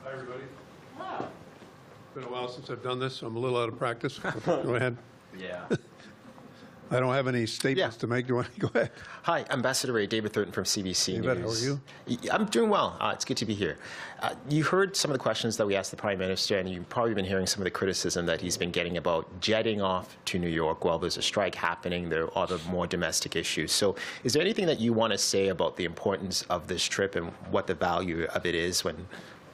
Hi, everybody. It's been a while since I've done this, so I'm a little out of practice. Go ahead. Yeah. I don't have any statements to make. Do you want to go ahead? Hi, Ambassador Rae, David Thurton from CBC David, News. how are you? I'm doing well. It's good to be here. You heard some of the questions that we asked the Prime Minister, and you've probably been hearing some of the criticism that he's been getting about jetting off to New York while there's a strike happening. There are other more domestic issues. So is there anything that you want to say about the importance of this trip and what the value of it is when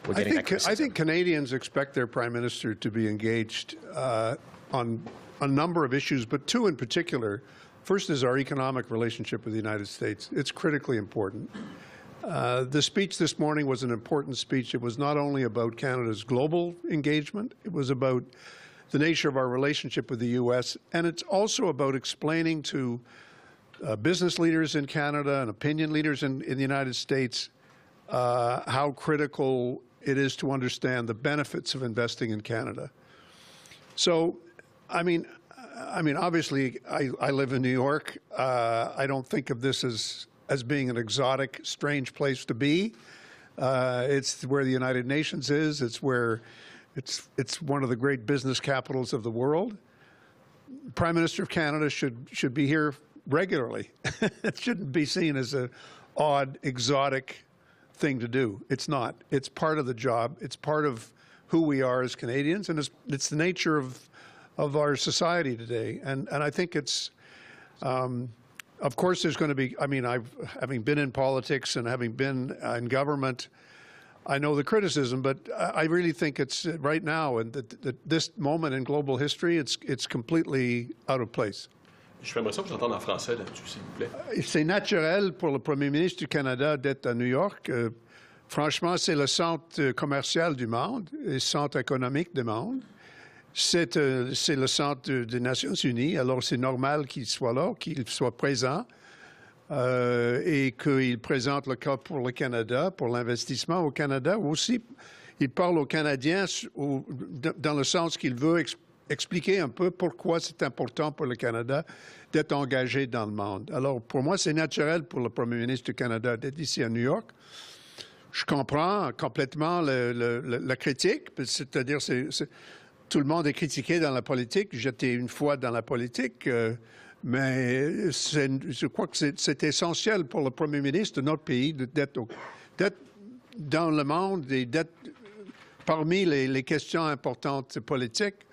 we're getting that criticism? I think Canadians expect their Prime Minister to be engaged on a number of issues, but two in particular. First is our economic relationship with the United States. It's critically important. The speech this morning was an important speech. It was not only about Canada's global engagement, it was about the nature of our relationship with the U.S., and it's also about explaining to business leaders in Canada and opinion leaders in the United States how critical it is to understand the benefits of investing in Canada. So, I mean, obviously, I live in New York. I don't think of this as being an exotic, strange place to be. It's where the United Nations is. It's where it's one of the great business capitals of the world. Prime Minister of Canada should be here regularly. It shouldn't be seen as an odd, exotic thing to do. It's not. It's part of the job. It's part of who we are as Canadians, and it's the nature of our society today. And I think it's, of course, there's going to be, I mean, having been in politics and having been in government, I know the criticism, but I really think it's right now, and this moment in global history, it's completely out of place. Je fais ça, vous entendre en français là-dessus, s'il vous plaît. C'est naturel pour le Premier ministre du Canada d'être à New York. Franchement, c'est le centre commercial du monde, le centre économique du monde. C'est le centre des Nations Unies, alors c'est normal qu'il soit là, qu'il soit présent et qu'il présente le cas pour le Canada, pour l'investissement au Canada. Aussi, il parle aux Canadiens dans le sens qu'il veut expliquer un peu pourquoi c'est important pour le Canada d'être engagé dans le monde. Alors, pour moi, c'est naturel pour le Premier ministre du Canada d'être ici à New York. Je comprends complètement la critique, c'est-à-dire tout le monde est critiqué dans la politique. J'étais une fois dans la politique, mais je crois que c'est essentiel pour le Premier ministre de notre pays d'être dans le monde et d'être parmi les questions importantes politiques.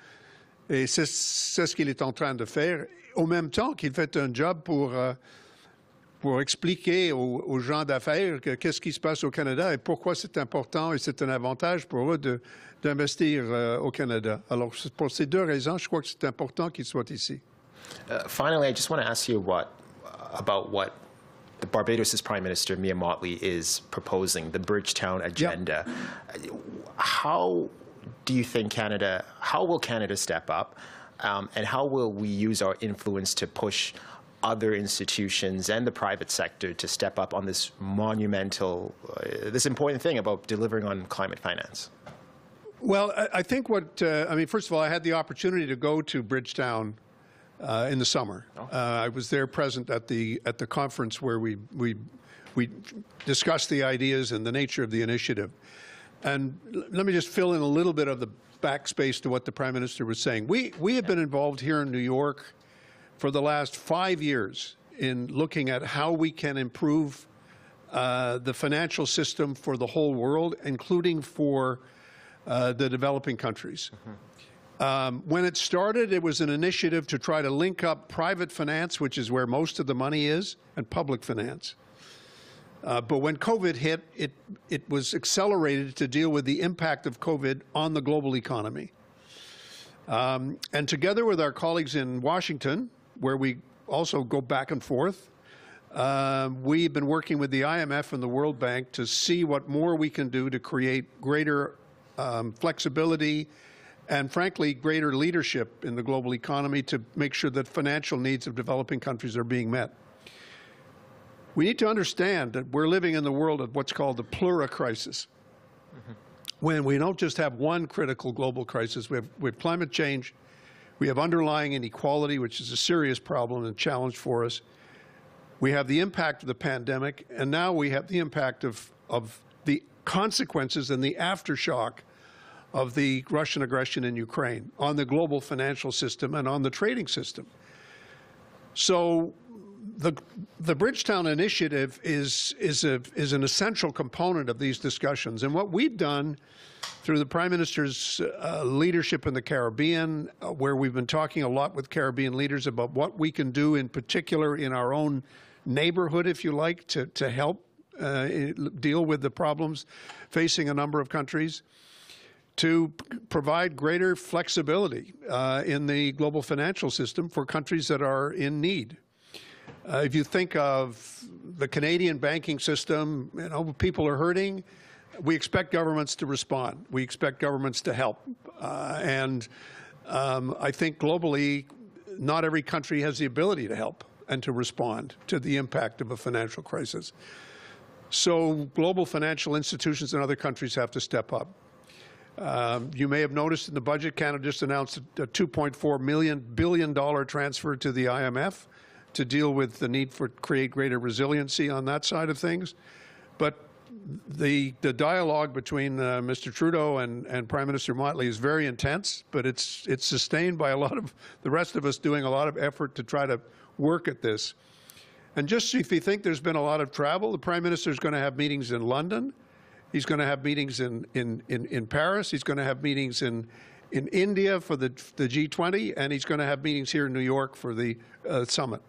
Et c'est ce qu'il est en train de faire, au même temps qu'il fait un job pour expliquer aux gens d'affaires qu'est-ce qui se passe au Canada et pourquoi c'est important et c'est un avantage pour eux d'investir au Canada. Alors, pour ces deux raisons, je crois que c'est important qu'il soit ici. Finally, I just want to ask you about what the Barbados' Prime Minister, Mia Mottley, is proposing, the Bridgetown Agenda. Yep. How do you think how will Canada step up, and how will we use our influence to push other institutions and the private sector to step up on this monumental, this important thing about delivering on climate finance? Well, I think I mean, first of all, I had the opportunity to go to Bridgetown in the summer. Oh. I was there present at the conference where we discussed the ideas and the nature of the initiative. And let me just fill in a little bit of the backspace to what the Prime Minister was saying. We have been involved here in New York for the last 5 years in looking at how we can improve the financial system for the whole world, including for the developing countries. Mm-hmm. When it started, it was an initiative to try to link up private finance, which is where most of the money is, and public finance. But when COVID hit, it was accelerated to deal with the impact of COVID on the global economy. And together with our colleagues in Washington, where we also go back and forth, we've been working with the IMF and the World Bank to see what more we can do to create greater flexibility and, frankly, greater leadership in the global economy to make sure that financial needs of developing countries are being met. We need to understand that we're living in the world of what's called the pluricrisis, when we don't just have one critical global crisis. We have climate change, we have underlying inequality, which is a serious problem and challenge for us. We have the impact of the pandemic, and now we have the impact of the consequences and the aftershock of the Russian aggression in Ukraine on the global financial system and on the trading system. So the Bridgetown Initiative is an essential component of these discussions. And what we've done through the Prime Minister's leadership in the Caribbean, where we've been talking a lot with Caribbean leaders about what we can do in particular in our own neighborhood, if you like, to help deal with the problems facing a number of countries, to provide greater flexibility in the global financial system for countries that are in need. If you think of the Canadian banking system, you know, people are hurting. We expect governments to respond. We expect governments to help. And I think globally, not every country has the ability to help and to respond to the impact of a financial crisis. So global financial institutions in other countries have to step up. You may have noticed in the budget, Canada just announced a $2.4 billion transfer to the IMF to deal with the need for create greater resiliency on that side of things. But the dialogue between Mr. Trudeau and Prime Minister Motley is very intense, but it's sustained by a lot of the rest of us doing a lot of effort to try to work at this. And just if you think there's been a lot of travel, the Prime Minister is going to have meetings in London. He's going to have meetings in Paris. He's going to have meetings in India for the G20, and he's going to have meetings here in New York for the summit.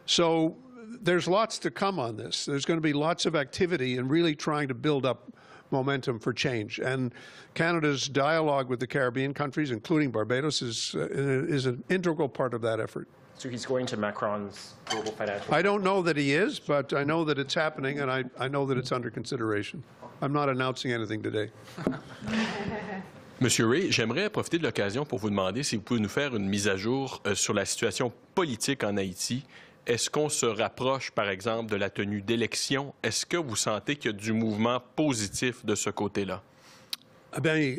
So there's lots to come on this. There's going to be lots of activity in really trying to build up momentum for change. And Canada's dialogue with the Caribbean countries, including Barbados, is an integral part of that effort. So he's going to Macron's global financial... I don't know that he is, but I know that it's happening, and I know that it's under consideration. I'm not announcing anything today. Monsieur Rae, j'aimerais profiter de l'occasion pour vous demander si vous pouvez nous faire une mise à jour sur la situation politique en Haïti. Est-ce qu'on se rapproche, par exemple, de la tenue d'élections? Est-ce que vous sentez qu'il y a du mouvement positif de ce côté-là? Eh bien,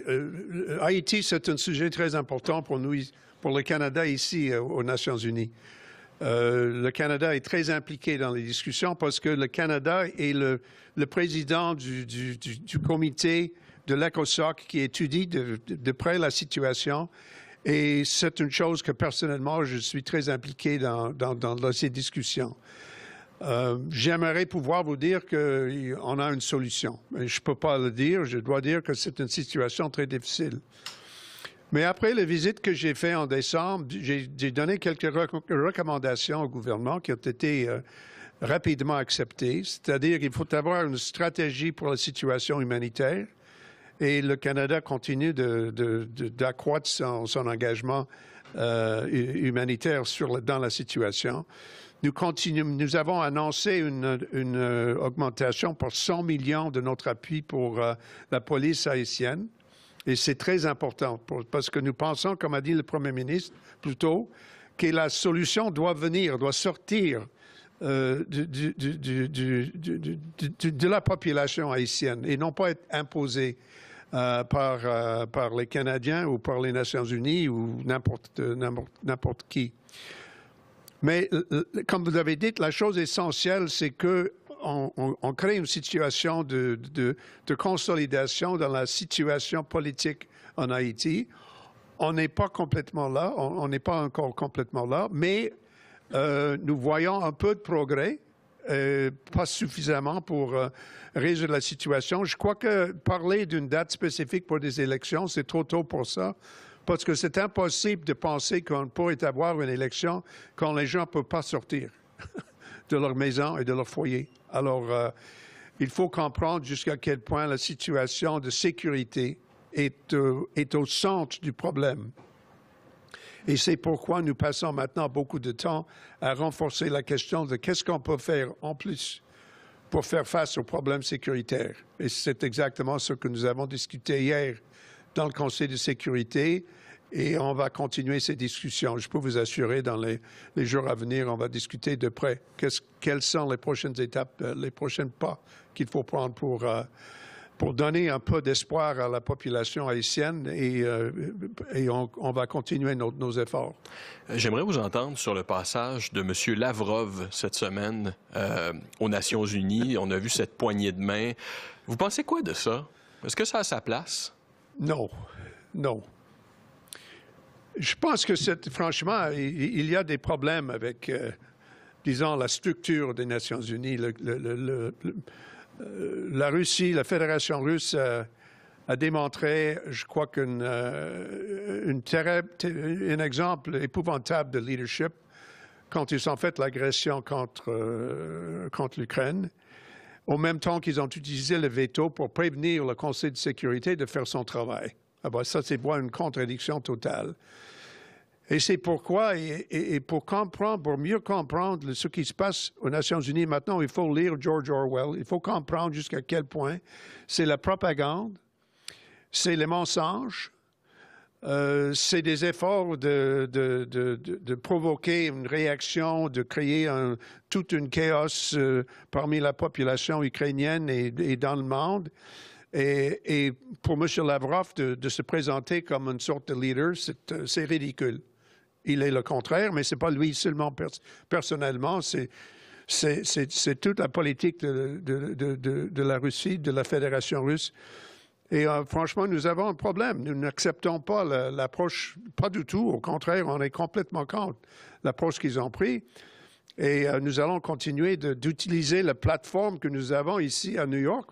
Haïti, c'est un sujet très important pour nous, pour le Canada ici aux Nations Unies. Le Canada est très impliqué dans les discussions parce que le Canada est le président du comité de l'ECOSOC qui étudie de près la situation. Et c'est une chose que personnellement, je suis très impliqué dans ces discussions. J'aimerais pouvoir vous dire qu'on a une solution. Mais je ne peux pas le dire. Je dois dire que c'est une situation très difficile. Mais après la visite que j'ai faite en décembre, j'ai donné quelques recommandations au gouvernement qui ont été rapidement acceptées. C'est-à-dire qu'il faut avoir une stratégie pour la situation humanitaire. Et le Canada continue d'accroître son engagement humanitaire dans la situation. Nous avons annoncé une augmentation pour 100 millions de notre appui pour la police haïtienne. Et c'est très important parce que nous pensons, comme a dit le Premier ministre plus tôt, que la solution doit sortir de la population haïtienne et non pas être imposée par les Canadiens ou par les Nations Unies ou n'importe qui. Mais comme vous avez dit, la chose essentielle, c'est qu'on crée une situation de consolidation dans la situation politique en Haïti. On n'est pas complètement là, on n'est pas encore complètement là, mais nous voyons un peu de progrès, pas suffisamment pour résoudre la situation. Je crois que parler d'une date spécifique pour des élections, c'est trop tôt pour ça, parce que c'est impossible de penser qu'on pourrait avoir une élection quand les gens ne peuvent pas sortir de leur maison et de leur foyer. Alors, il faut comprendre jusqu'à quel point la situation de sécurité est au centre du problème. Et c'est pourquoi nous passons maintenant beaucoup de temps à renforcer la question de qu'est-ce qu'on peut faire en plus pour faire face aux problèmes sécuritaires. Et c'est exactement ce que nous avons discuté hier dans le Conseil de sécurité et on va continuer ces discussions. Je peux vous assurer, dans les jours à venir, on va discuter de près quelles sont les prochaines étapes, les prochains pas qu'il faut prendre pour pour donner un peu d'espoir à la population haïtienne et on va continuer nos efforts. J'aimerais vous entendre sur le passage de M. Lavrov cette semaine aux Nations unies. On a vu cette poignée de main. Vous pensez quoi de ça? Est-ce que ça a sa place? Non, non. Je pense que, franchement, il y a des problèmes avec, disons, la structure des Nations unies. La Russie, la Fédération russe a démontré, je crois un exemple épouvantable de leadership quand ils ont fait l'agression contre l'Ukraine, au même temps qu'ils ont utilisé le veto pour prévenir le Conseil de sécurité de faire son travail. Ah ben, ça, c'est une contradiction totale. Et c'est pourquoi, et pour mieux comprendre ce qui se passe aux Nations unies maintenant, il faut lire George Orwell. Il faut comprendre jusqu'à quel point c'est la propagande, c'est les mensonges, c'est des efforts de provoquer une réaction, de créer tout un chaos parmi la population ukrainienne et dans le monde. Et pour M. Lavrov de se présenter comme une sorte de leader, c'est ridicule. Il est le contraire, mais ce n'est pas lui seulement personnellement, c'est toute la politique de la Russie, de la Fédération russe. Et franchement, nous avons un problème. Nous n'acceptons pas l'approche, pas du tout. Au contraire, on est complètement contre l'approche qu'ils ont prise. Et nous allons continuer d'utiliser la plateforme que nous avons ici à New York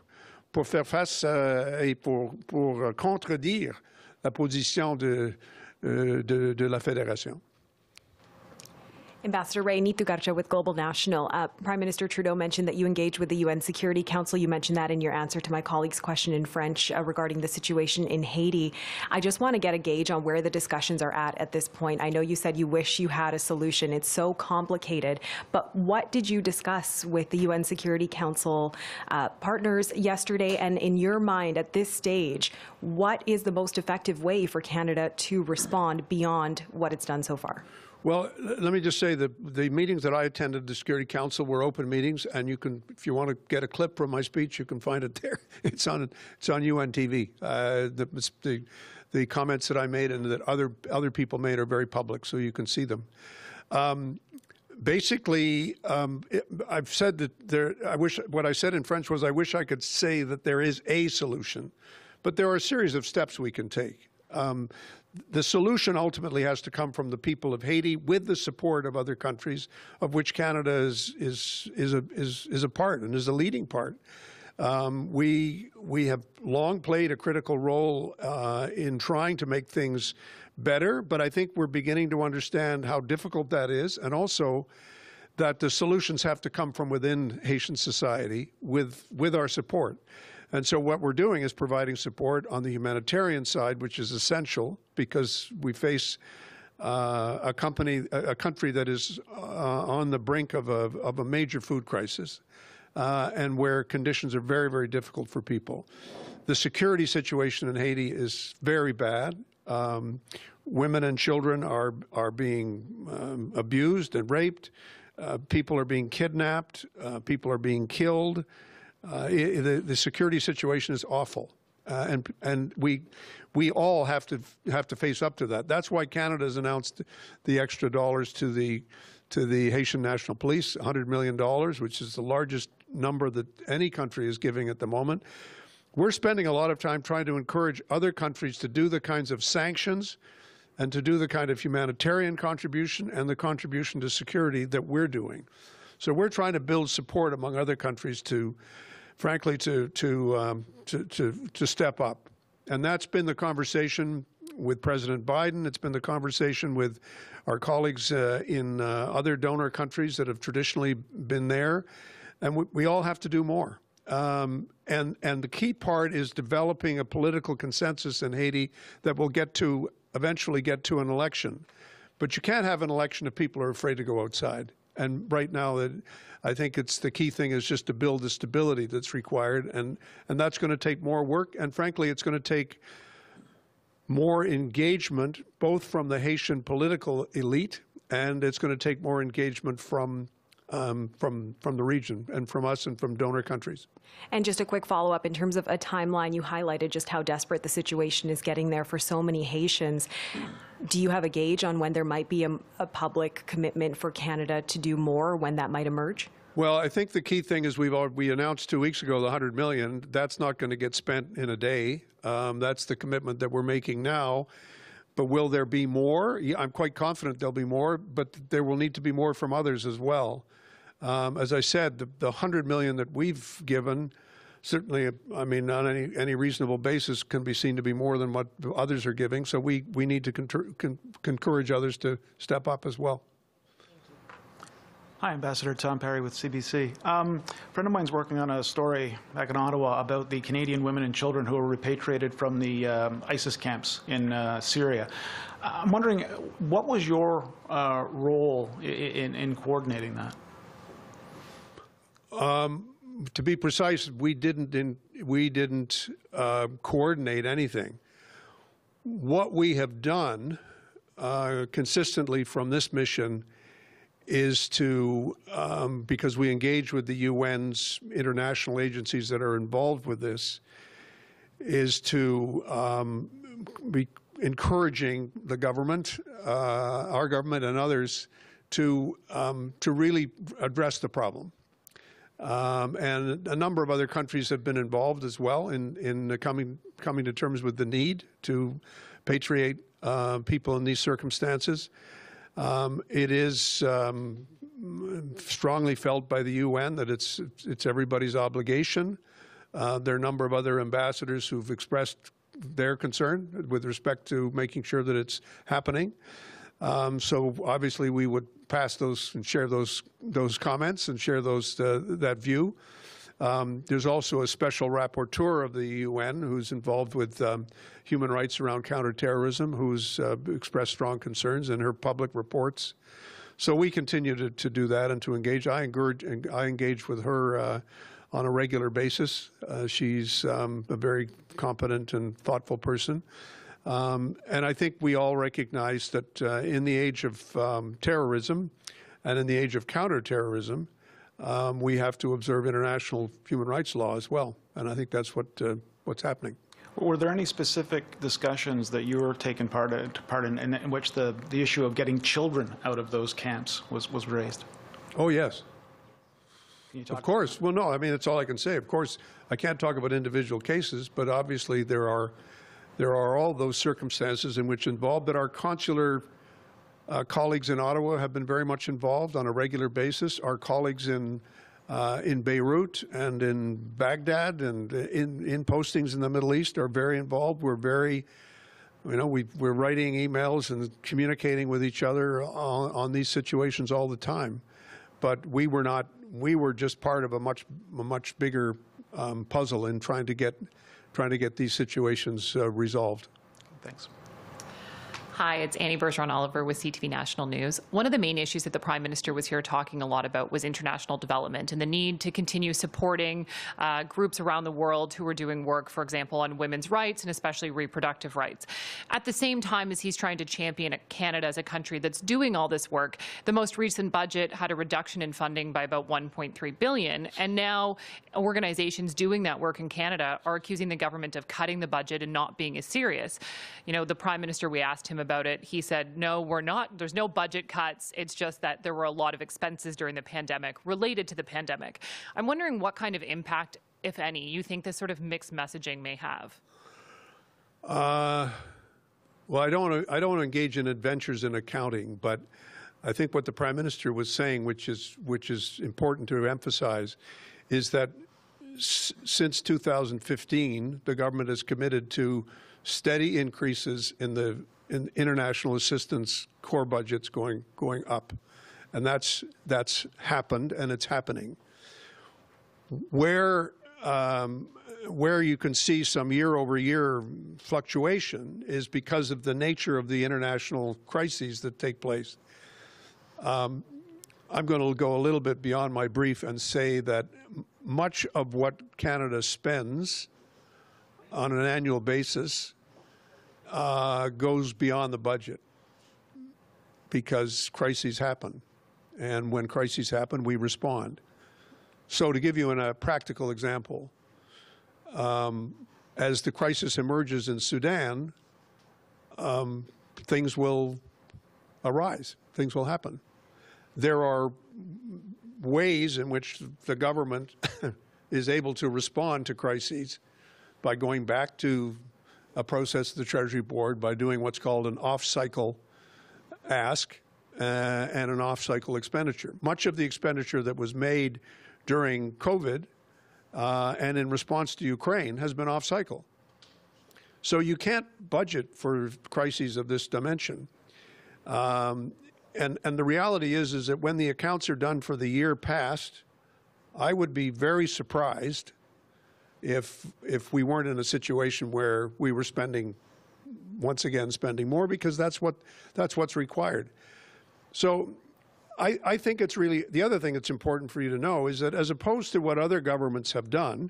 pour faire face et pour contredire la position de la Fédération. Ambassador Rae, Neetu Garcha with Global National. Prime Minister Trudeau mentioned that you engaged with the UN Security Council. You mentioned that in your answer to my colleague's question in French regarding the situation in Haiti. I just want to get a gauge on where the discussions are at this point. I know you said you wish you had a solution. It's so complicated. But what did you discuss with the UN Security Council partners yesterday? And in your mind, at this stage, what is the most effective way for Canada to respond beyond what it's done so far? Well, let me just say that the meetings that I attended, the Security Council, were open meetings, and you can, if you want to get a clip from my speech, you can find it there. It's on UN TV. The comments that I made and that other people made are very public, so you can see them. Basically, I've said that what I said in French was I wish I could say that there is a solution, but there are a series of steps we can take. The solution ultimately has to come from the people of Haiti with the support of other countries, of which Canada is a part and is a leading part. We have long played a critical role in trying to make things better, but I think we're beginning to understand how difficult that is, and also that the solutions have to come from within Haitian society with our support. And so what we're doing is providing support on the humanitarian side, which is essential because we face a country that is on the brink of a major food crisis and where conditions are very, very difficult for people. The security situation in Haiti is very bad. Women and children are being abused and raped. People are being kidnapped. People are being killed. The security situation is awful, and we all have to face up to that. That's why Canada has announced the extra dollars to the Haitian National Police, $100 million, which is the largest number that any country is giving at the moment. We're spending a lot of time trying to encourage other countries to do the kinds of sanctions and to do the kind of humanitarian contribution and the contribution to security that we're doing. So we're trying to build support among other countries to frankly, to step up. And that's been the conversation with President Biden. It's been the conversation with our colleagues in other donor countries that have traditionally been there. And we all have to do more. And the key part is developing a political consensus in Haiti that will eventually get to an election. But you can't have an election if people are afraid to go outside. And right now, I think the key thing is just to build the stability that's required, and that's going to take more work. And frankly, it's going to take more engagement, both from the Haitian political elite, and it's going to take more engagement from from the region and from us and from donor countries. And just a quick follow-up, in terms of a timeline, you highlighted just how desperate the situation is getting there for so many Haitians. Do you have a gauge on when there might be a public commitment for Canada to do more, when that might emerge? Well, I think the key thing is we announced 2 weeks ago the $100 million. That's not going to get spent in a day. That's the commitment that we're making now. But will there be more? Yeah, I'm quite confident there'll be more, but there will need to be more from others as well. As I said, the $100 million that we've given, certainly, I mean, on any reasonable basis, can be seen to be more than what others are giving. So we need to encourage others to step up as well. Hi, Ambassador Tom Perry with CBC. A friend of mine's working on a story back in Ottawa about the Canadian women and children who were repatriated from the ISIS camps in Syria. I'm wondering, what was your role in coordinating that? To be precise, we didn't coordinate anything. What we have done consistently from this mission is to, because we engage with the UN's international agencies that are involved with this, is to be encouraging the government, our government and others, to really address the problem. And a number of other countries have been involved as well in coming to terms with the need to patriate people in these circumstances. It is strongly felt by the UN that it's everybody's obligation. There are a number of other ambassadors who've expressed their concern with respect to making sure that it's happening. So obviously we would pass those and share those comments and share that view. There's also a special rapporteur of the UN who's involved with human rights around counterterrorism, who's expressed strong concerns in her public reports. So we continue to do that and to engage. I engage with her on a regular basis. She's a very competent and thoughtful person. And I think we all recognize that in the age of terrorism and in the age of counterterrorism, we have to observe international human rights law as well. And I think that's what's happening. Were there any specific discussions that you were taking part in which the issue of getting children out of those camps was raised? Oh, yes. Can you talk of course. Well, no, I mean, that's all I can say. Of course, I can't talk about individual cases, but obviously there are all those circumstances in which involved that our consular colleagues in Ottawa have been very much involved on a regular basis. Our colleagues in Beirut and in Baghdad and in postings in the Middle East are very involved. We're very, we're writing emails and communicating with each other on these situations all the time. But we were not. We were just part of a much bigger puzzle in trying to get these situations resolved. Thanks. Hi, it's Annie Bergeron-Oliver with CTV National News. One of the main issues that the Prime Minister was here talking a lot about was international development and the need to continue supporting groups around the world who are doing work, for example, on women's rights and especially reproductive rights. At the same time as he's trying to champion Canada as a country that's doing all this work, the most recent budget had a reduction in funding by about $1.3 billion, and now organizations doing that work in Canada are accusing the government of cutting the budget and not being as serious. The Prime Minister, we asked him about it, he said, no, we're not. There's no budget cuts. It's just that there were a lot of expenses during the pandemic related to the pandemic. I'm wondering what kind of impact, if any, you think this sort of mixed messaging may have. Well, I don't want to engage in adventures in accounting, but I think what the Prime Minister was saying, which is important to emphasize, is that since 2015, the government has committed to steady increases in international assistance core budgets going up, and that's happened and it's happening. Where you can see some year-over-year fluctuation is because of the nature of the international crises that take place. I'm going to go a little bit beyond my brief and say that much of what Canada spends on an annual basis goes beyond the budget because crises happen. And when crises happen, we respond. So to give you a practical example, as the crisis emerges in Sudan, things will arise. Things will happen. There are ways in which the government is able to respond to crises by going back to a process of the Treasury Board, by doing what's called an off-cycle ask and an off-cycle expenditure. Much of the expenditure that was made during COVID and in response to Ukraine has been off-cycle. So you can't budget for crises of this dimension. And the reality is that when the accounts are done for the year past, I would be very surprised if we weren't in a situation where we were spending more, because that's what's required. So I think it's really, the other thing that's important for you to know is that as opposed to what other governments have done,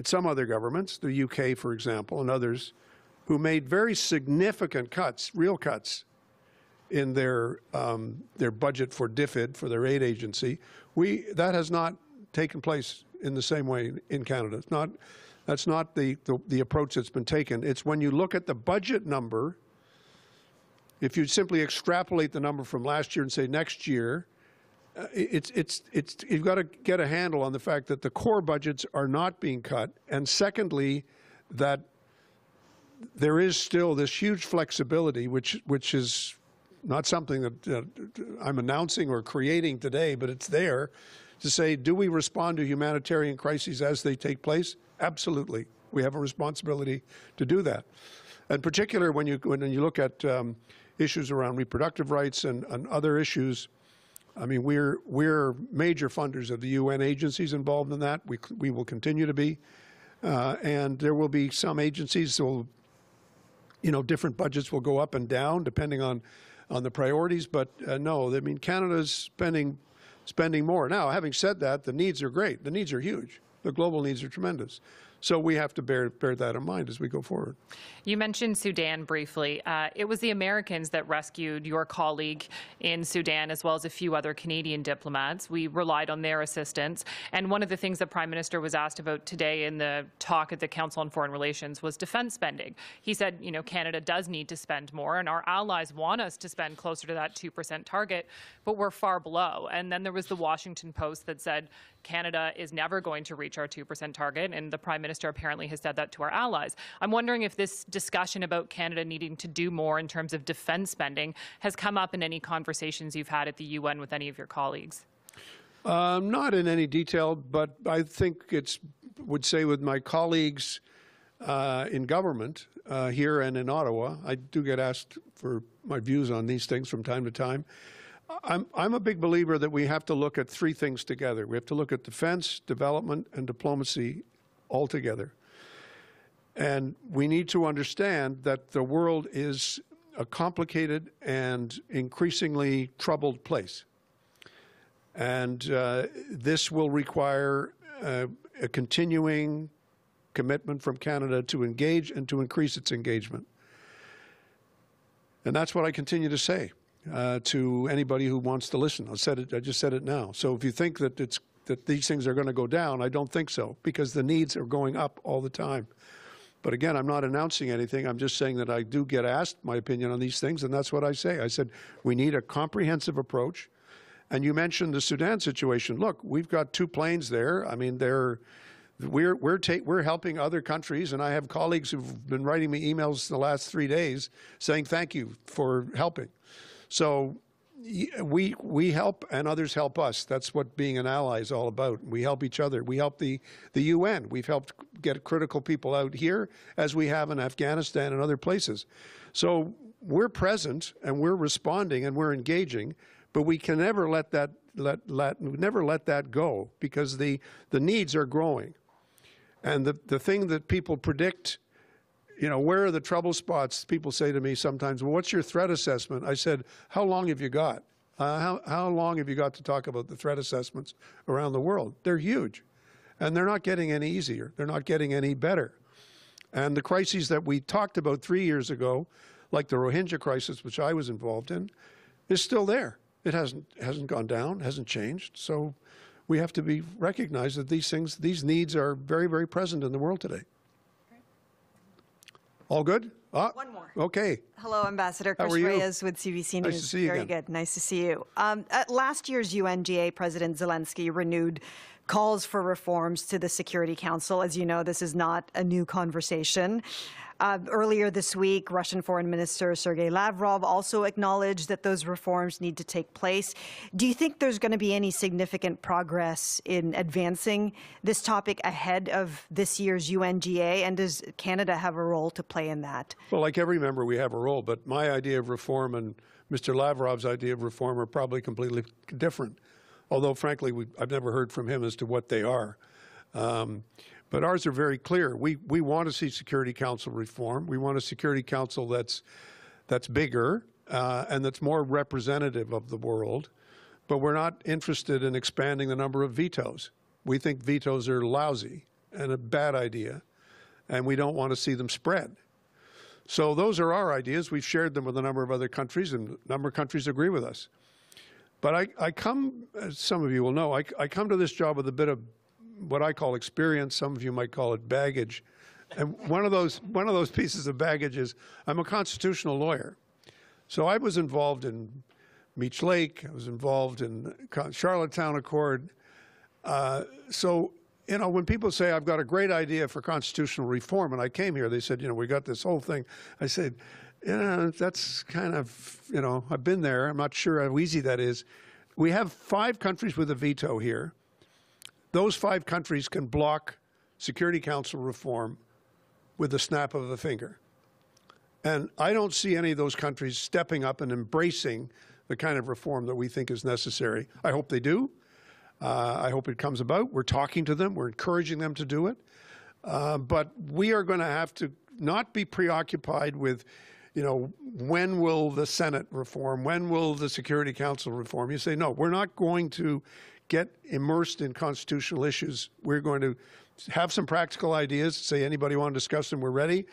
some other governments, the UK, for example, and others, who made very significant cuts, real cuts, in their budget for DFID, for their aid agency, that has not taken place in the same way in Canada. That's not the approach that's been taken. It's when you look at the budget number, if you simply extrapolate the number from last year and say next year, you've got to get a handle on the fact that the core budgets are not being cut, and secondly, that there is still this huge flexibility, which is not something that I'm announcing or creating today, but it's there to say, do we respond to humanitarian crises as they take place? Absolutely. We have a responsibility to do that. In particular, when you look at issues around reproductive rights and other issues, I mean, we're major funders of the UN agencies involved in that. We will continue to be, and there will be some agencies that will, different budgets will go up and down depending on the priorities. But no, I mean, Canada's spending more. Now, having said that, the needs are great. The needs are huge. The global needs are tremendous. So we have to bear that in mind as we go forward. You mentioned Sudan briefly. It was the Americans that rescued your colleague in Sudan, as well as a few other Canadian diplomats. We relied on their assistance. And one of the things the Prime Minister was asked about today in the talk at the Council on Foreign Relations was defense spending. He said, Canada does need to spend more, and our allies want us to spend closer to that 2% target, but we're far below. And then there was the Washington Post that said Canada is never going to reach our 2% target, and the Prime Minister apparently has said that to our allies. I'm wondering if this discussion about Canada needing to do more in terms of defense spending has come up in any conversations you've had at the UN with any of your colleagues. Not in any detail, but I think would say with my colleagues in government here and in Ottawa, I do get asked for my views on these things from time to time. I'm a big believer that we have to look at three things together. We have to look at defense, development, and diplomacy all together. And we need to understand that the world is a complicated and increasingly troubled place. And this will require a continuing commitment from Canada to engage and to increase its engagement. And that's what I continue to say to anybody who wants to listen. I just said it now. So if you think that these things are going to go down, I don't think so, because the needs are going up all the time. But again, I'm not announcing anything. I'm just saying that I do get asked my opinion on these things, and that's what I say. I said we need a comprehensive approach. And you mentioned the Sudan situation. Look, we've got 2 planes there. I mean, we're helping other countries, and I have colleagues who've been writing me emails the last 3 days saying thank you for helping. So we help and others help us. That's what being an ally is all about. We help each other. We help the UN. We've helped get critical people out here, as we have in Afghanistan and other places. So we're present and we're responding and we're engaging, but we can never let that go, because the needs are growing. And the thing that people predict, where are the trouble spots? People say to me sometimes, well, what's your threat assessment? I said, how long have you got? How long have you got to talk about the threat assessments around the world? They're huge, and they're not getting any easier. They're not getting any better. And the crises that we talked about 3 years ago, like the Rohingya crisis, which I was involved in, is still there. It hasn't gone down, hasn't changed. So we have to recognize that these needs are very, very present in the world today. All good? One more. Okay. Hello, Ambassador. How Chris are you? Reyes with CBC News. Nice to see you Very again. good. Nice to see you. At last year's UNGA, President Zelensky renewed calls for reforms to the Security Council. As you know, this is not a new conversation. Earlier this week, Russian Foreign Minister Sergei Lavrov also acknowledged that those reforms need to take place. Do you think there's going to be any significant progress in advancing this topic ahead of this year's UNGA? And does Canada have a role to play in that? Well, like every member, we have a role. But my idea of reform and Mr. Lavrov's idea of reform are probably completely different. Although, frankly, I've never heard from him as to what they are. But ours are very clear. We want to see Security Council reform. We want a Security Council that's bigger and that's more representative of the world. But we're not interested in expanding the number of vetoes. We think vetoes are lousy and a bad idea, and we don't want to see them spread. So those are our ideas. We've shared them with a number of other countries, and a number of countries agree with us. But I come, as some of you will know, I come to this job with a bit of what I call experience. Some of you might call it baggage. And one of those pieces of baggage is I'm a constitutional lawyer. So I was involved in Meech Lake. I was involved in Charlottetown Accord. So, you know, when people say I've got a great idea for constitutional reform, and I came here, they said, you know, we got this whole thing. I said, yeah, that's kind of, you know, I've been there. I'm not sure how easy that is. We have 5 countries with a veto here. Those 5 countries can block Security Council reform with the snap of a finger. And I don't see any of those countries stepping up and embracing the kind of reform that we think is necessary. I hope they do. I hope it comes about. We're talking to them. We're encouraging them to do it. But we are going to have to not be preoccupied with, you know, when will the Senate reform? When will the Security Council reform? You say, no, we're not going to get immersed in constitutional issues. We're going to have some practical ideas, say anybody want to discuss them, we're ready.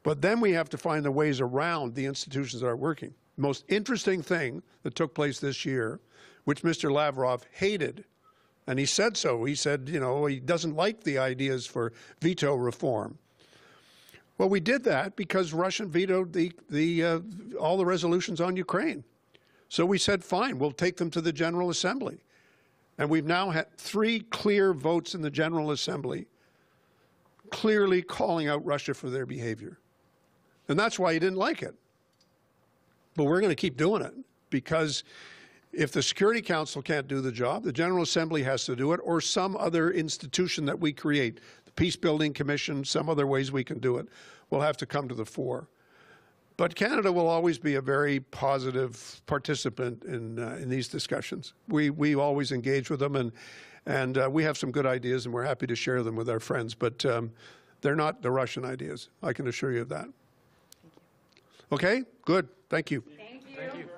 But then we have to find the ways around the institutions that are working. The most interesting thing that took place this year, which Mr. Lavrov hated, and he said so. He said, you know, he doesn't like the ideas for veto reform. Well, we did that because Russia vetoed all the resolutions on Ukraine. So we said, fine, we'll take them to the General Assembly. And we've now had 3 clear votes in the General Assembly clearly calling out Russia for their behavior. And that's why he didn't like it. But we're going to keep doing it because if the Security Council can't do the job, the General Assembly has to do it, or some other institution that we create, the Peace Building Commission, some other ways we can do it, will have to come to the fore. But Canada will always be a very positive participant in these discussions. We always engage with them, and we have some good ideas, and we're happy to share them with our friends. But they're not the Russian ideas. I can assure you of that. Thank you. Okay, good. Thank you.